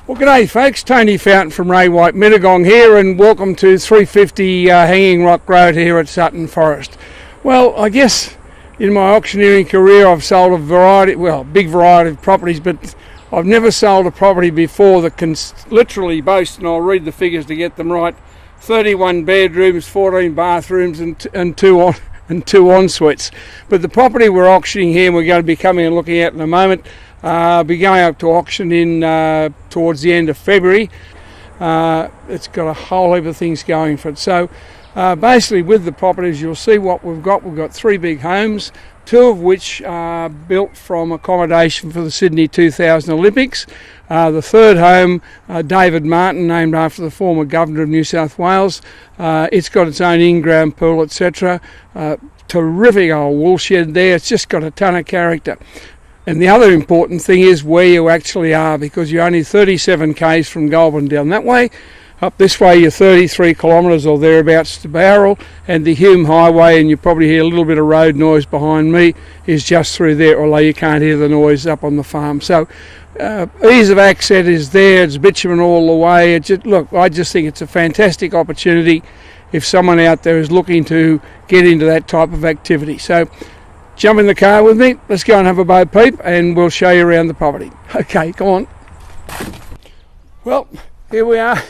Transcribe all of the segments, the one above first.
Well, g'day folks, Tony Fountain from Ray White Mittagong here, and welcome to 350 Hanging Rock Road here at Sutton Forest. Well, I guess in my auctioneering career I've sold a big variety of properties, but I've never sold a property before that can literally boast, and I'll read the figures to get them right, 31 bedrooms, 14 bathrooms and two en-suites. But the property we're auctioning here, and we're going to be coming and looking at in a moment, be going up to auction in towards the end of February. It's got a whole heap of things going for it. So basically with the properties, you'll see what we've got. We've got three big homes, two of which are built from accommodation for the Sydney 2000 Olympics. The third home, David Martin, named after the former Governor of New South Wales. It's got its own in-ground pool, etc. Terrific old wool shed there. It's just got a ton of character. And the other important thing is where you actually are, because you're only 37 k's from Goulburn down that way. Up this way you're 33 kilometres or thereabouts to Bowral, and the Hume Highway, and you probably hear a little bit of road noise behind me, is just through there, although you can't hear the noise up on the farm. So ease of access is there. It's bitumen all the way. Look, I just think it's a fantastic opportunity if someone out there is looking to get into that type of activity. So jump in the car with me, let's go and have a bo peep, and we'll show you around the property. Okay, come on. Well, here we are,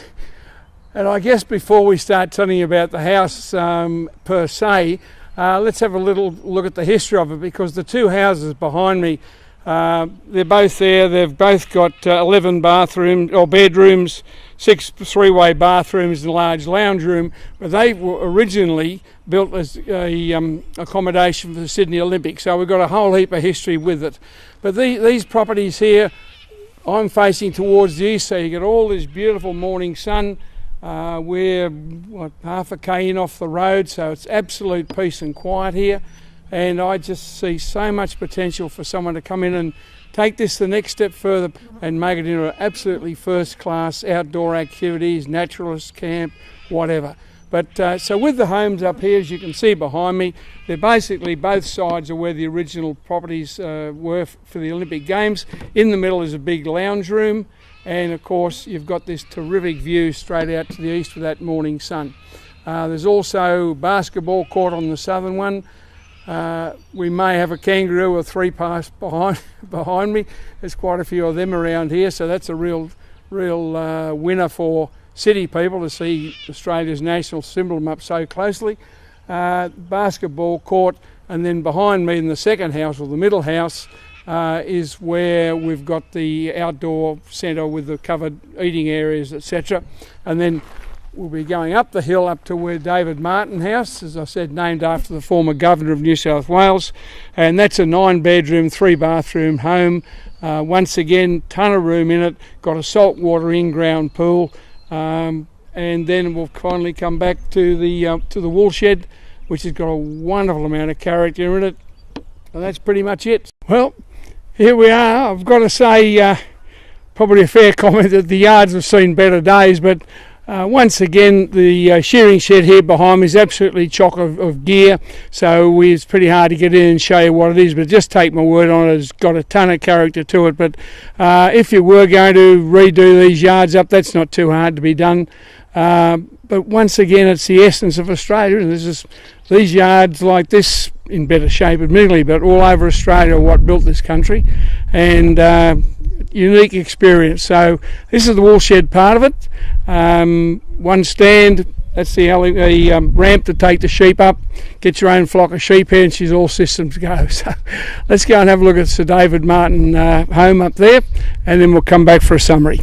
and I guess before we start telling you about the house per se, let's have a little look at the history of it, because the two houses behind me, they're both there. They've both got 11 bathrooms or bedrooms, 6 three-way bathrooms and a large lounge room, but they were originally built as a accommodation for the Sydney Olympics, so we've got a whole heap of history with it. But these properties here, I'm facing towards the east, so you get all this beautiful morning sun. We're half a k in off the road, so it's absolute peace and quiet here, and I just see so much potential for someone to come in and take this the next step further and make it into an absolutely first-class outdoor activities, naturalist camp, whatever. But so with the homes up here, as you can see behind me, they're basically both sides of where the original properties were for the Olympic Games. In the middle is a big lounge room, and of course you've got this terrific view straight out to the east with that morning sun. There's also a basketball court on the southern one. We may have a kangaroo or three pass behind me. There's quite a few of them around here, so that's a real winner for city people to see Australia's national symbol up so closely. Basketball court, and then behind me in the second house, or the middle house, is where we've got the outdoor centre with the covered eating areas, etc. And then we'll be going up the hill up to where David Martin House, as I said, named after the former Governor of New South Wales, and that's a 9-bedroom, 3-bathroom home. Once again, ton of room in it, got a saltwater in-ground pool, and then we'll finally come back to the wool shed, which has got a wonderful amount of character in it, and that's pretty much it. Well, here we are. I've got to say, probably a fair comment that the yards have seen better days, but once again, the shearing shed here behind me is absolutely chock of gear, so it's pretty hard to get in and show you what it is, but just take my word on it, it's got a ton of character to it. But if you were going to redo these yards up, that's not too hard to be done. But once again, it's the essence of Australia, and these yards like this, in better shape admittedly, but all over Australia are what built this country, and unique experience. So this is the wool shed part of it. One stand, that's the ramp to take the sheep up, get your own flock of sheep here, and she's all systems go. So let's go and have a look at Sir David Martin home up there, and then we'll come back for a summary.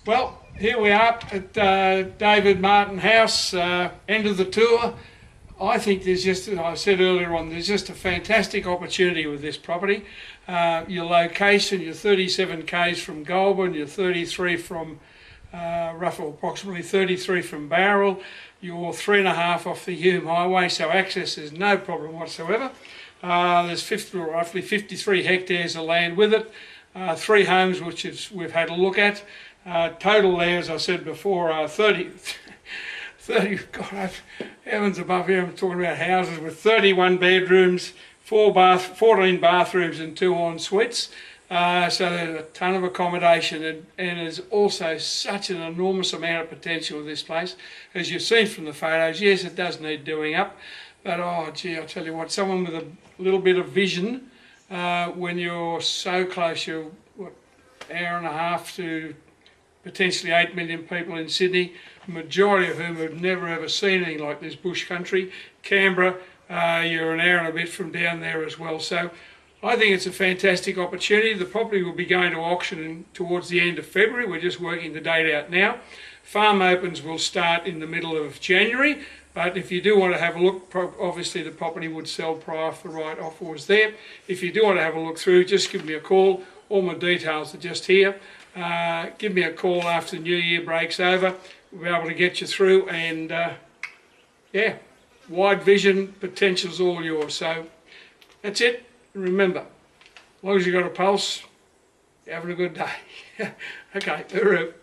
Well, here we are at David Martin House, end of the tour. I think there's just, as I said earlier on, there's just a fantastic opportunity with this property. Your location, you're 37 k's from Goulburn, you're 33 from roughly approximately 33 from Bowral. You're 3.5 off the Hume Highway, so access is no problem whatsoever. There's roughly 53 hectares of land with it, 3 homes which we've had a look at. Total there, as I said before, 30, God, heavens above here, I'm talking about houses with 31 bedrooms, 14 bathrooms and 2 en suites. So there's a ton of accommodation, and there's also such an enormous amount of potential with this place. As you've seen from the photos, yes, it does need doing up, but oh gee, I tell you what, someone with a little bit of vision, when you're so close, you're what, hour and a half to potentially 8 million people in Sydney, majority of whom have never ever seen anything like this bush country. Canberra, you're an hour and a bit from down there as well. So I think it's a fantastic opportunity. The property will be going to auction towards the end of February. We're just working the date out now. Farm opens will start in the middle of January, but if you do want to have a look, obviously the property would sell prior if the right offer was there. If you do want to have a look through, just give me a call. All my details are just here. Give me a call after the New Year breaks over. We'll be able to get you through, and yeah, wide vision, potential's all yours. So that's it. Remember, as long as you've got a pulse, you're having a good day. Okay, hooroo.